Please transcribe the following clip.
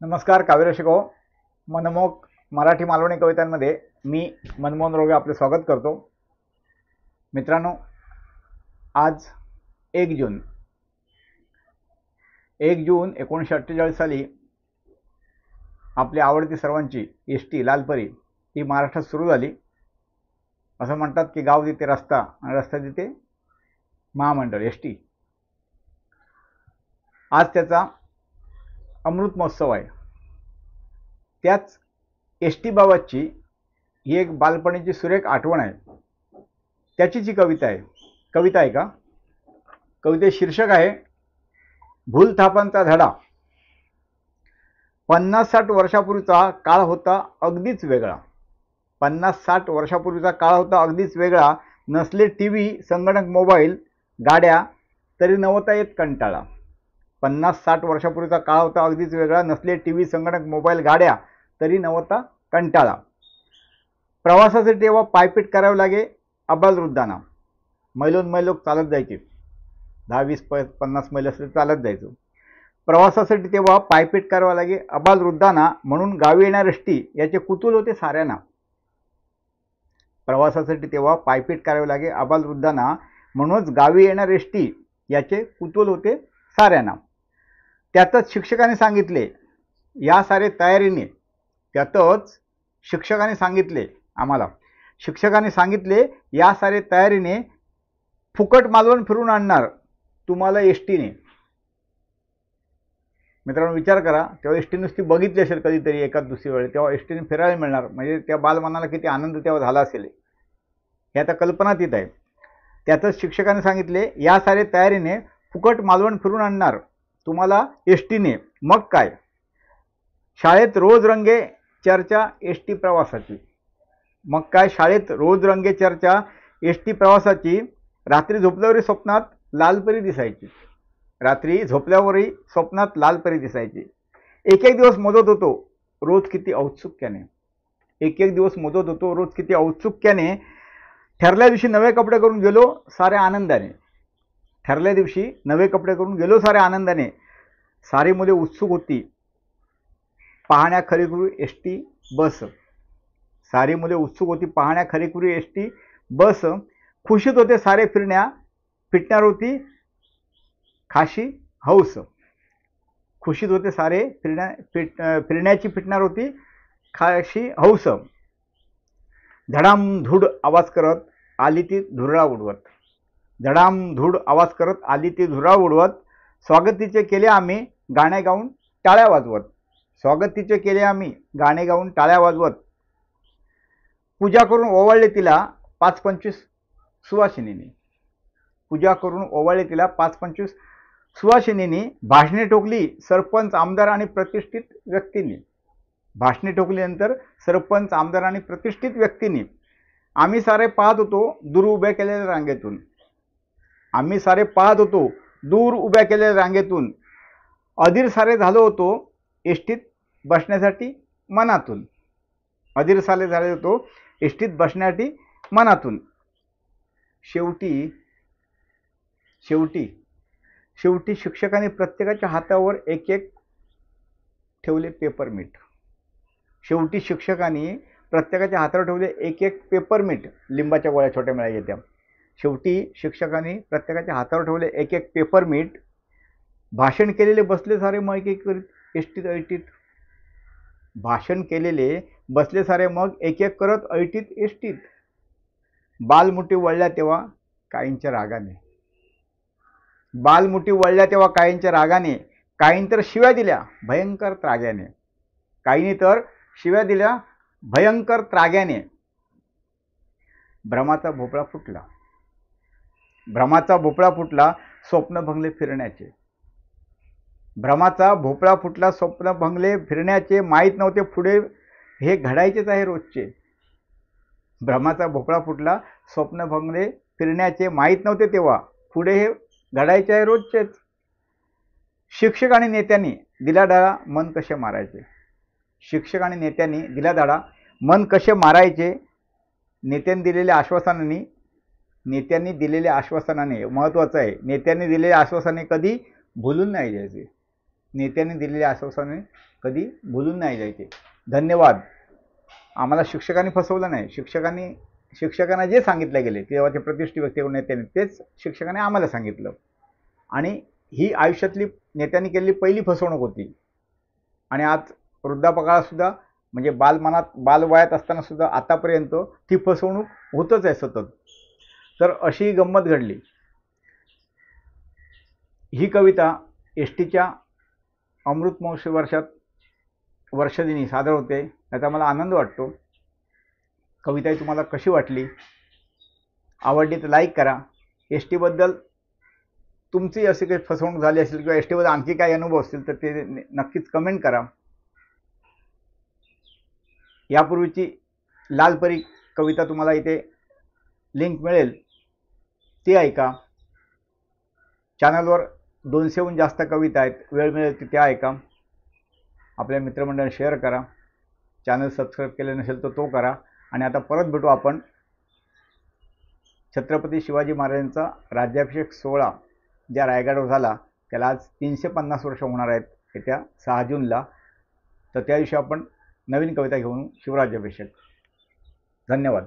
नमस्कार काव्यरसिको, मनमोहक मराठी मालवणी कवितांमध्ये मी मनमोहन रोगे आपले स्वागत करतो. मित्रांनो, आज 1 जून 1948 साली आपली आवडती सर्वांची एसटी लालपरी ही महाराष्ट्रात सुरू झाली. असं म्हणतात की गाव तिथे रस्ता आणि रस्ता तिथे महामंडळ एसटी. आज त्याचा अमृत महोत्सव आहे. त्याच एसटी बाबतची ही एक बालपणीची सुरेख आठवण आहे. त्याचीच ही कविता आहे का? कविते शीर्षक आहे भूलथापांचा धडा. 50-60 वर्षापूर्वीचा काळ होता अगदीच वेगळा. 50-60 वर्षापूर्वीचा काळ होता अगदीच वेगळा. नसले टीव्ही, संगणक, मोबाईल, गाड्या, तरी नव्हता येत कंटाळा. 50-60 वर्षापूर्वीचा काळ होता अगदीच वेगळा. नसले टीव्ही, संगणक, मोबाईल, गाड्या, तरी नव्हता कंटाळा. प्रवासासाठी तेव्हा पायपीट करावे लागे आबालवृद्धांना. मैलोन मैल लोक चालत जायचे. 10-20-50 मैल असले चालत जायचो. प्रवासासाठी तेव्हा पायपीट करावे लागे आबालवृद्धांना, म्हणून गावी येणार एसटी याचे कुतूहल होते साऱ्यांना. प्रवासासाठी तेव्हा पायपीट करावे लागे आबालवृद्धांना, म्हणूनच गावी येणार एसटी याचे कुतूहल होते साऱ्यांना. त्यातच शिक्षकांनी सांगितले या सारे तयारीने. त्यातच शिक्षकांनी सांगितले आम्हाला. शिक्षकांनी सांगितले या सारे तयारीने, फुकट मालवण फिरून आणणार तुम्हाला एसटीने. मित्रांनो, विचार करा, तेव्हा एसटी नुसती बघितली असेल कधीतरी एखाद दुसरी वेळ, तेव्हा एसटीने फिरायला मिळणार म्हणजे त्या बालमनाला किती आनंद तेव्हा झाला असेल हे आता कल्पनात येत आहे. त्यातच शिक्षकांनी सांगितले या सारे तयारीने, फुकट मालवण फिरून आणणार तुम्हाला एसटीने. मग काय, शाळेत रोज रंगे चर्चा एसटी प्रवासाची. मग काय, शाळेत रोज रंगे चर्चा एसटी प्रवासाची. रात्री झोपल्यावरही स्वप्नात लालपरी दिसायची. रात्री झोपल्यावरही स्वप्नात लालपरी दिसायची. एक एक दिवस मोजत होतो रोज किती औत्सुक्याने. एक एक दिवस मोजत होतो रोज किती औत्सुक्याने. ठरल्या दिवशी नवे कपडे करून गेलो साऱ्या आनंदाने. ठरल्या दिवशी नवे कपडे करून गेलो साऱ्या आनंदाने. सारी मुले उत्सुक होती पाहण्या खरीखुरी एसटी बस. सारी मुले उत्सुक होती पाहण्या खरीखुरी एसटी बस. खुशीत होते सारे फिटणार होती खाशी हौस. खुशीत होते सारे फिरण्याची फिटणार होती खाशी हौस. धडामधूड आवाज करत आली ती धुरळा उडवत. धडामधूड आवाज करत आली ती धुरळा उडवत. स्वागतीचे केले आम्ही गाणे गाऊन टाळ्या वाजवत. स्वागतीचे केले आम्ही गाणे गाऊन टाळ्या वाजवत. पूजा करून ओवाळले तिला 5-25 सुवासिनींनी. पूजा करून ओवाळले तिला 5-25 सुवासिनींनी. भाषणे ठोकली सरपंच, आमदार आणि प्रतिष्ठित व्यक्तींनी. भाषणे ठोकल्यानंतर सरपंच, आमदार आणि प्रतिष्ठित व्यक्तींनी. आम्ही सारे पाहत होतो दूर उभ्या केलेल्या रांगेतून. आम्ही सारे पाहत होतो दूर उभ्या केलेल्या रांगेतून. अधीर सारे झालो होतो एसटीत बसण्यासाठी मनातून. अधीर सारे झाले होतो एसटीत बसण्यासाठी मनातून. शेवटी शेवटी शेवटी शिक्षकांनी प्रत्येकाच्या हातावर एक एक ठेवले पेपरमीट. शेवटी शिक्षकांनी प्रत्येकाच्या हातावर ठेवले एक एक पेपरमीट. लिंबाच्या गोळ्या छोट्या मिळायच्या त्या. शेवटी शिक्षकांनी प्रत्येकाच्या हातावर ठेवले एक एक पेपरमीट. भाषण केलेले बसले सारे मग एक करीत एसटीत ऐटीत. भाषण केलेले बसले सारे मग एक एक करत ऐटीत एसटीत. बालमुठी वळल्या तेव्हा काहींच्या रागाने. बालमुठी वळल्या तेव्हा काहींच्या रागाने. काहींनी तर शिव्या दिल्या भयंकर त्राग्याने. काहींनी तर शिव्या दिल्या भयंकर त्राग्याने. भ्रमाचा भोपळा फुटला. भ्रमाचा भोपळा फुटला स्वप्न भंगले फिरण्याचे. भ्रमाचा भोपळा फुटला स्वप्न भंगले फिरण्याचे. माहीत नव्हते पुढे हे घडायचेच आहे रोजचे. भ्रमाचा भोपळा फुटला स्वप्न भंगले फिरण्याचे. माहीत नव्हते तेव्हा पुढे हे घडायचे आहे रोजचेच. शिक्षक आणि नेत्यांनी दिला डाळा मन कसे मारायचे. शिक्षक आणि नेत्यांनी दिला डाळा मन कसे मारायचे. नेत्यांनी दिलेल्या आश्वासनाने महत्त्वाचं आहे. नेत्यांनी दिलेल्या आश्वासनाने कधी भुलून नाही जायचे. नेत्यांनी दिलेल्या आश्वासने कधी भुलून नाही जायचे. धन्यवाद. आम्हाला शिक्षकांनी फसवलं नाही. शिक्षकांना जे सांगितले गेले तेव्हा ते प्रतिष्ठित व्यक्ती नेत्यांनी तेच शिक्षकांनी आम्हाला सांगितलं. आणि ही आयुष्यातली नेत्यांनी केलेली पहिली फसवणूक होती. आणि आज वृद्धापकाळातसुद्धा म्हणजे बालवयात असताना सुद्धा आतापर्यंत ती फसवणूक होतच आहे सतत. तर अशी गंमत घडली. ही कविता एसटीच्या अमृत महोत्सवी वर्षदिनी सादर होते. याचा मला आनंद वाटतो. कविता तुम्हाला कशी वाटली? आवडली तर लाईक करा. एसटीबद्दल तुमची अशी काही फसवणूक झाली असेल किंवा एसटीबद्दल आणखी काही अनुभव असतील तर ते नक्कीच कमेंट करा. यापूर्वीची लालपरी कविता तुम्हाला इथे लिंक मिळेल, ती ऐका. चॅनलवर 200हून जास्त कविता आहेत. वेळ मिळेल तिथे ऐका. आपल्या मित्रमंडळाला शेअर करा. चॅनल सबस्क्राईब केले नसेल तर तो करा. आणि आता परत भेटू आपण छत्रपती शिवाजी महाराजांचा राज्याभिषेक सोहळा ज्या रायगडावर झाला त्याला आज 350 वर्ष होणार आहेत येत्या 6 जूनला. तर त्या दिवशी आपण नवीन कविता घेऊन शिवराज्याभिषेक. धन्यवाद.